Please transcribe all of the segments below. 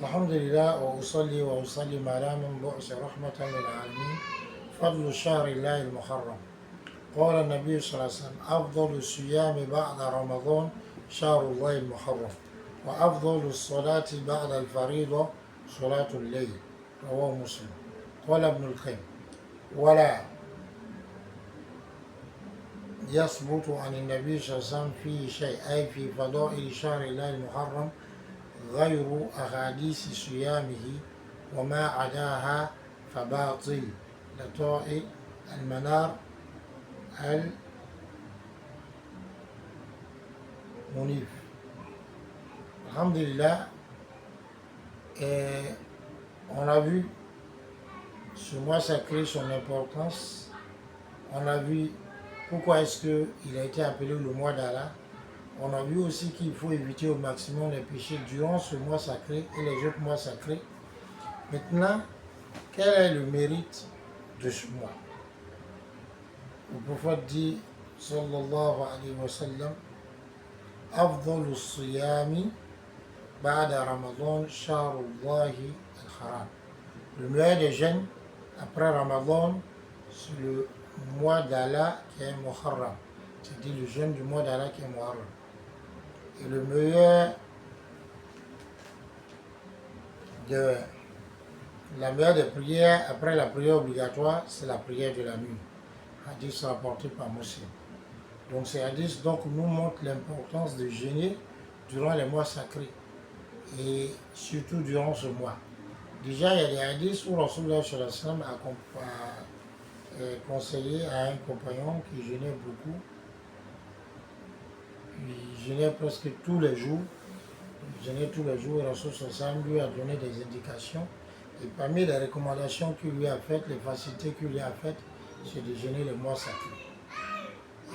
الحمد لله وأصلي وأسلم على من بعث رحمة للعالمين فضل شهر الله المحرم. قال النبي صلى الله عليه وسلم: أفضل الصيام بعد رمضان شهر الله المحرم، وأفضل الصلاة بعد الفريضة صلاة الليل. رواه مسلم. قال ابن القيم: ولا يثبت عن النبي صلى الله عليه وسلم فيه شيء، أي في فضائل شهر الله المحرم، غير أحاديث صيامه، وما عداها فباطل. لطائي المنار المنيف. Alhamdulillah, on a vu ce mois sacré son importance. On a vu pourquoi est-ce qu'il a été appelé le mois d'Allah. On a vu aussi qu'il faut éviter au maximum les péchés durant ce mois sacré et les autres mois sacrés. Maintenant, quel est le mérite de ce mois? Le prophète dit, sallallahu alayhi wa sallam, Afdalu siyami ba'da Ramadan shahrullahi al-haram. Le meilleur des jeûnes après Ramadan, c'est le mois d'Allah qui est Muharram. C'est-à-dire le jeûne du mois d'Allah qui est Muharram. Et le meilleur la meilleure des prières après la prière obligatoire, c'est la prière de la nuit. Hadith rapporté par Muslim. Donc ces hadiths nous montrent l'importance de jeûner durant les mois sacrés et surtout durant ce mois. Déjà, il y a des hadiths où Rasulullah sallallahu alayhi wa sallam a conseillé à un compagnon qui jeûnait beaucoup. Il jeûnait presque tous les jours. Il jeûnait tous les jours et Rasulullah sallallahu alayhi wa sallam lui a donné des indications. Et parmi les recommandations qu'il lui a faites, les facilités qu'il lui a faites, c'est de jeûner les mois sacrés.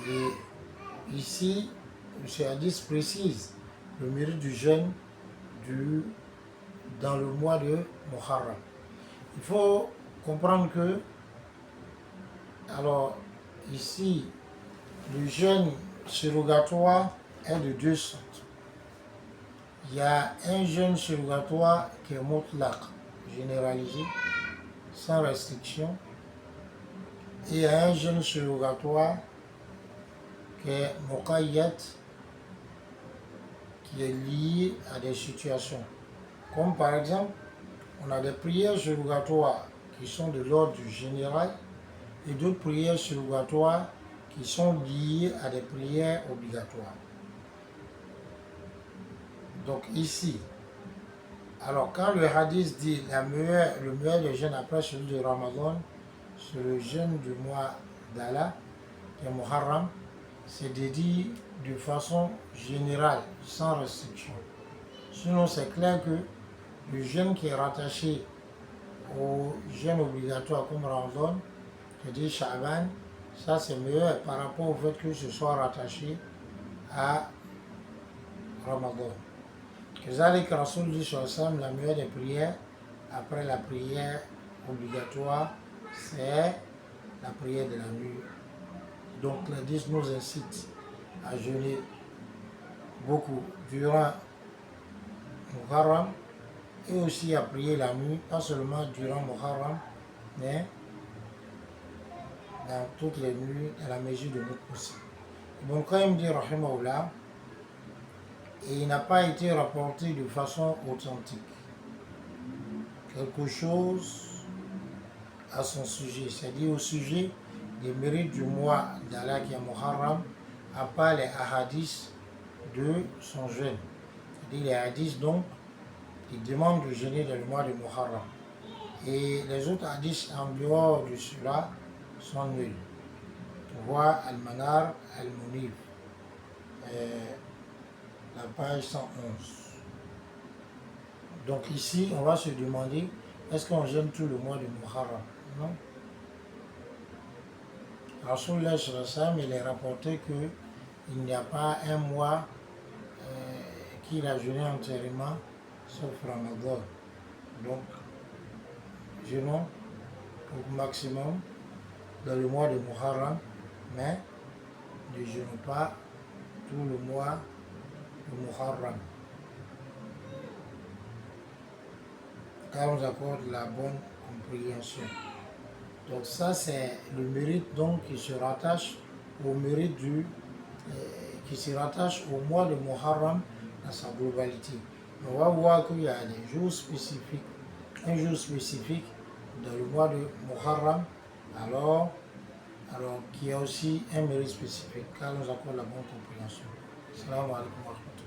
Et ici, ce hadith précise le mérite du jeûne dans le mois de Muharram. Il faut comprendre que, alors ici, le jeûne surrogatoire est de deux sortes. Il y a un jeûne surrogatoire qui est mutlaq, généralisé, sans restriction, et il y a un jeûne surrogatoire qui est muqayyad, qui est lié à des situations. Comme par exemple, on a des prières surrogatoires qui sont de l'ordre du général et d'autres prières surrogatoires qui sont liées à des prières obligatoires. Donc ici, alors quand le hadith dit le meilleur des jeûnes après celui de Ramadan, c'est le jeûne du mois d'Allah, qui est Muharram, c'est dédié de façon générale, sans restriction. Sinon, c'est clair que le jeûne qui est rattaché au jeûne obligatoire comme Ramadan, c'est-à-dire Sha'ban, ça c'est meilleur par rapport au fait que ce soit rattaché à Ramadan. Kazalik Rasoul dit sur la meilleure des prières, après la prière obligatoire, c'est la prière de la nuit. Donc l'hadith nous incite à jeûner beaucoup durant Muharram et aussi à prier la nuit, pas seulement durant Muharram, mais dans toutes les nuits, à la mesure de notre possible. Donc quand il me dit Rahimahullah, et il n'a pas été rapporté de façon authentique. Quelque chose à son sujet, c'est-à-dire au sujet des mérites du mois d'Allah qui est Muharram, à part les hadiths de son jeûne. C'est-à-dire les hadiths donc qui demandent de jeûner dans le mois de Muharram. Et les autres hadiths en dehors de cela sont nuls. On voit Al-Manar Al-Munif, la page 111. Donc ici, on va se demander, est-ce qu'on jeûne tout le mois de Muharram? Non. Rasulullah sallallahu alayhi wa sallam, il est rapporté qu'il n'y a pas un mois qu'il a jeûné entièrement, sauf Ramadan. Donc, jeûnons au maximum dans le mois de Muharram, mais ne jeûnons pas tout le mois de Muharram. car on nous accorde la bonne compréhension. Donc ça, c'est le mérite donc qui se rattache au mérite qui se rattache au mois de Muharram dans sa globalité. On va voir qu'il y a des jours spécifiques, un jour spécifique dans le mois de Muharram, alors qui a aussi un mérite spécifique, car nous accorde la bonne compréhension. Salam alaikum wa rahmatullah.